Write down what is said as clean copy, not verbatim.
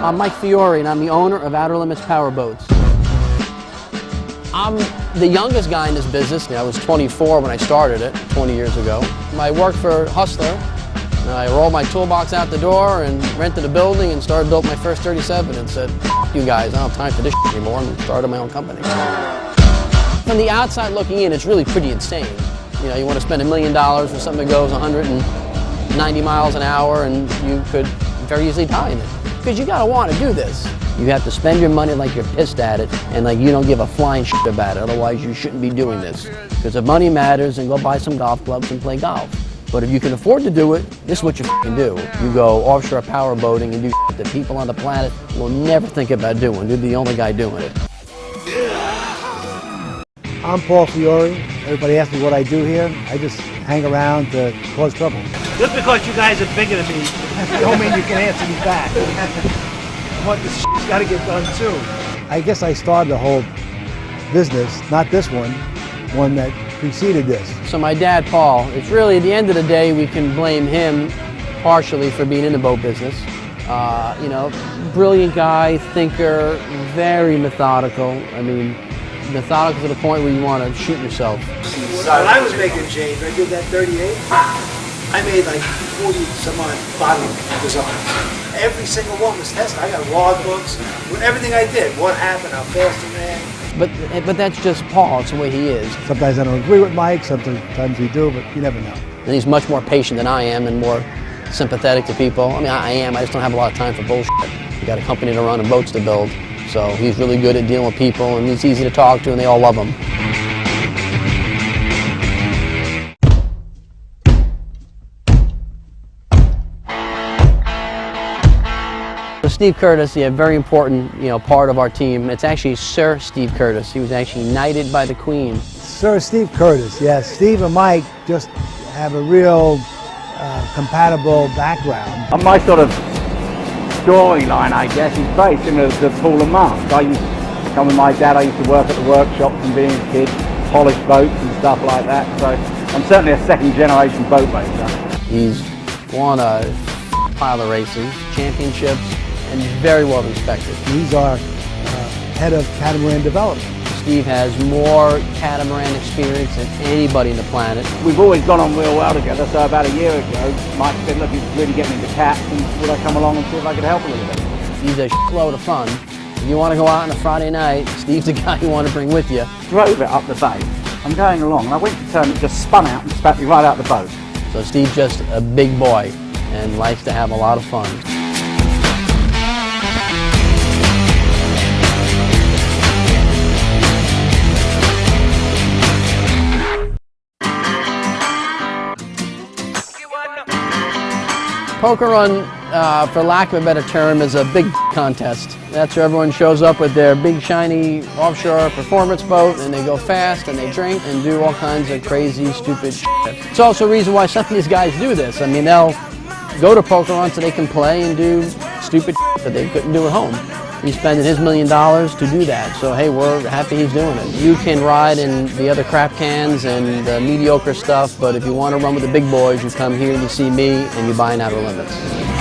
I'm Mike Fiore, and I'm the owner of Outerlimits Powerboats. I'm the youngest guy in this business. I was 24 when I started it, 20 years ago. I worked for Hustler. I rolled my toolbox out the door and rented a building and built my first 37 and said, "F you guys, I don't have time for this anymore," and started my own company. From the outside looking in, it's really pretty insane. You know, you want to spend $1 million for something that goes 190 miles an hour, and you could very easily die in it. Because you gotta want to do this. You have to spend your money like you're pissed at it, and like you don't give a flying shit about it. Otherwise, you shouldn't be doing this. Because if money matters, then go buy some golf clubs and play golf. But if you can afford to do it, this is what you can do. You go offshore power boating and do shit that people on the planet will never think about doing. You're the only guy doing it. I'm Paul Fiore. Everybody asks me what I do here. I just hang around to cause trouble. Just because you guys are bigger than me, don't mean you can answer me back. What this shit's got to get done too. I guess I started the whole business, not this one that preceded this. So my dad, Paul, it's really at the end of the day we can blame him partially for being in the boat business. You know, brilliant guy, thinker, very methodical. I mean, methodical to the point where you want to shoot yourself. When I was making change, I did that 38. I made like 40 some odd bottle designs. Every single one was tested. I got log books with everything I did. What happened? How fast it ran. But that's just Paul. It's the way he is. Sometimes I don't agree with Mike. Sometimes we do, but you never know. And he's much more patient than I am and more sympathetic to people. I mean, I am. I just don't have a lot of time for bullshit. We got a company to run and boats to build. So he's really good at dealing with people, and he's easy to talk to, and they all love him. So Steve Curtis, yeah, very important, part of our team. It's actually Sir Steve Curtis. He was actually knighted by the Queen. Sir Steve Curtis, yes. Steve and Mike just have a real compatible background. On my sort of storyline, I guess, is very similar to Paul and Mark. I used to come with my dad. I used to work at the workshops and being a kid, polish boats and stuff like that. So I'm certainly a second generation boat racer. He's won a pile of races, championships, and very well respected. He's our head of Catamaran development. Steve has more Catamaran experience than anybody on the planet. We've always gone on real well together, so about a year ago, Mike said, look, he's really getting into cats, and would I come along and see if I could help a little bit? He's a load of fun. If you want to go out on a Friday night, Steve's the guy you want to bring with you. Drove it up the bay. I'm going along, and I went to turn, it just spun out and spat me right out the boat. So Steve's just a big boy and likes to have a lot of fun. Poker Run, for lack of a better term, is a big contest. That's where everyone shows up with their big shiny offshore performance boat, and they go fast and they drink and do all kinds of crazy, stupid shit. It's also a reason why some of these guys do this. I mean, they'll go to Poker Run so they can play and do stupid shit that they couldn't do at home. He's spending his $1 million to do that, so hey, we're happy he's doing it. You can ride in the other crap cans and the mediocre stuff, but if you want to run with the big boys, you come here and you see me and you buy an Outerlimits.